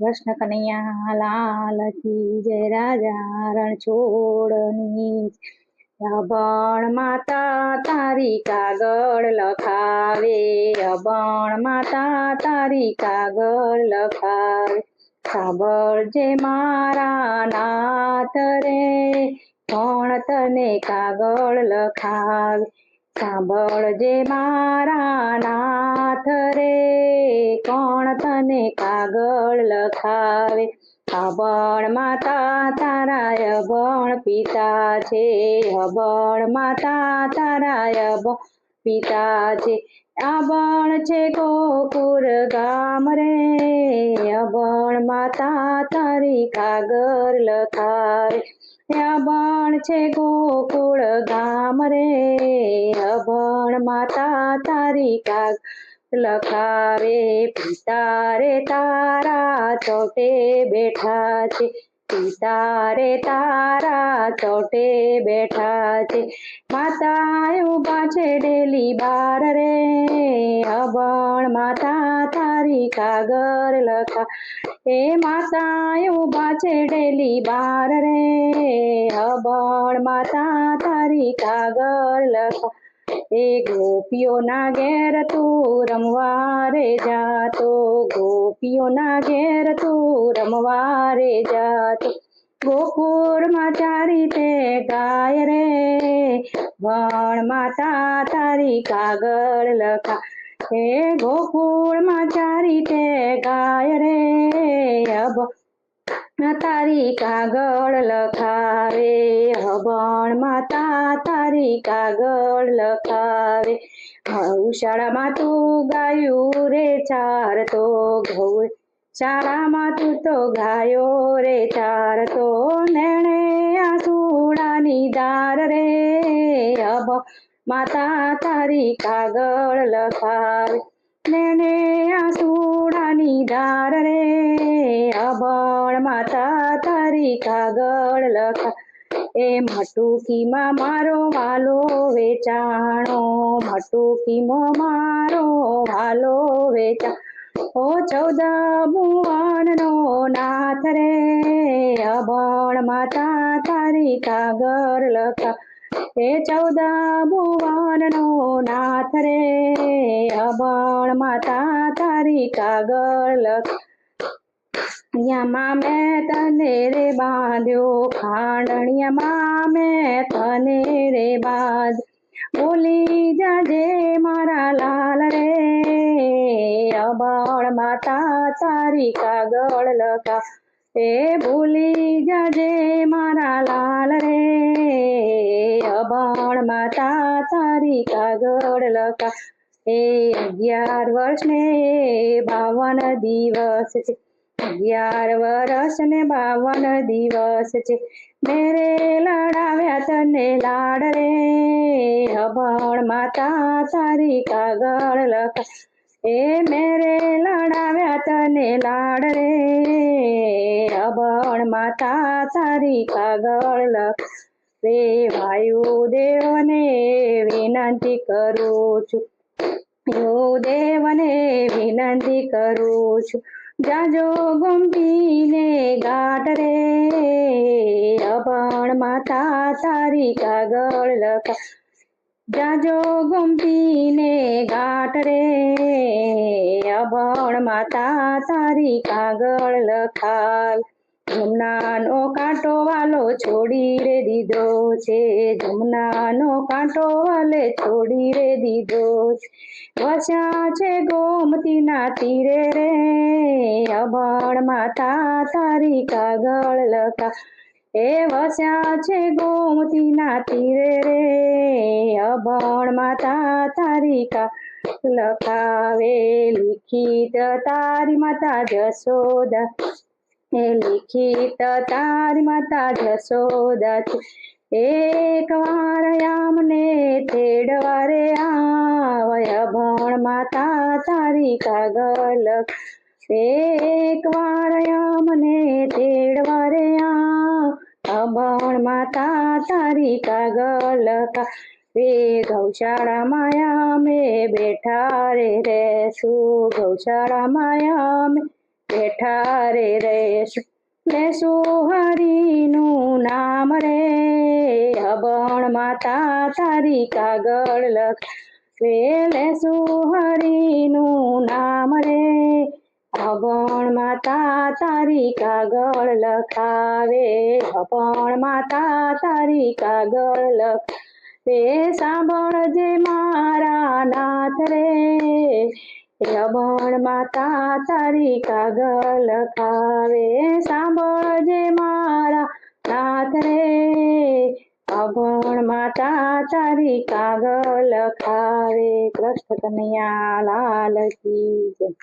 કૃષ્ણ કનૈયા લાલ કી જય રાજા રણછોડની અભણ માતા તારી કાગળ લખાવે અભણ માતા તારી કાગળ લખાવે સાંભળજે મારા નાથ રે કોણ તને કાગળ લખાવે સાંભળજે મારા નાથ રે કોણ તને કાગળ લખાવે અભણ માતા તારા અભણ પિતા છે અભણ માતા તારા અભણ પિતા છે અભણ છે ગોકુળ ગામ રે અભણ માતા તારી કાગળ લખાવે અભણ છે ગોકુળ ગામ રે અભણ માતા તારી કાગળ લખાવે પિતા રે તારા ચોટે બેઠા છે પિતા રે તારા ચોટે બેઠા છે માતા ઉભા છે ડેલી બાર રે અભણ માતા તારી કાગળ લખા એ માતા ઉભા છે ડેલી બાર રે અભણ માતા તારી કાગળ લખા એ ગોપીઓના ઘેર તું રમવા રે જાતો ગોપીઓના ઘેર તું રમવા રે જાતો ગોકુળમાં ચારી તે ગાય રે ભણ માતા તારી કાગળ લખા હે ગોકુળમાં ચારી તે ગાય રે તારી કાગળ લખાવે અભણ માતા તારી કાગળ લખાવે ગૌશાળામાં તું ગાયું રે ચારતો ગૌશાળામાં તું તો ગાયો રે ચારતો નેણે આસુડાની દાર રે અભણ માતા તારી કાગળ લખાવે નેણે આસુડાની દાર રે અભણ માતા તારી કાગળ લખા એ મટુકીમાં મારો વાલો વેચાણો મટુકીમાં મારો વાલો વેચા ઓ 14 ભુવનનો નાથ રે અભણ માતા તારી કાગળ લખા એ 14 ભુવનનો નાથ રે અભણ માતા તારી કાગળ લખા યામાં મેં તને રે બાંધ્યો ખાંડણિયામાં મેં તને રે બાંધ્યો ભૂલી જાજે મારા લાલ રે અભણ માતા તારી કાગળ લખા એ ભૂલી જાજે મારા લાલ રે અભણ માતા તારી કાગળ લખા એ 11 વર્ષને 52 દિવસ છે 11 વર્ષ ને 52 દિવસ છે મેરે લડાવ્યા તને લાડ રે અભણ માતા તારી કાગળ લખા એ મેરે લડાવ્યા તને લાડ રે અભણ માતા તારી કાગળ લખા રે વાયુદેવને વિનંતી કરું છું દેવને વિનંતી કરું છું જાજો ગોમતીને ગાટ રે અભણ માતા તારી કાગળ લખા જાજો ગોમતીને ગાટ રે અભણ માતા તારી કાગળ લખાવ જમનાનો કાંટો વાલો છોડી રે દીધો છે જમનાનો કાંટો વાલે છોડી રે દીધો છે વસ્યા છે ગોમતીના તીરે રે અભણ માતા તારી કાગળ લખા એ વસ્યા છે ગોમતીના તીરે રે અભણ માતા તારી કાગળ લખાવે લિખિત તારી માતા જશોદા એ લિખિત તારી માતા જશોદા છે એક વાર આમને તેડવા રે આવય અભણ માતા તારી કાગળ એક વાર આમને તેડવા રે અભણ માતા તારી કાગળ રે ગૌશાળામાં અમે બેઠા રે રેશું ગૌશાળામાં અમે ઠારે રહેશું લેશું હરિનું નામ રે અભણ માતા તારી કાગળ લખે લેશું હરિનું નામ રે અભણ માતા તારી કાગળ લખાવે અભણ માતા તારી કાગળ લખે સાંભળજે મારા નાથ રે અભણ માતા તારી કાગળ લખાવે સાંભળજે મારા નાથ રે અભણ માતા તારી કાગળ લખાવે કૃષ્ણ કનૈયા લાલ કી જય।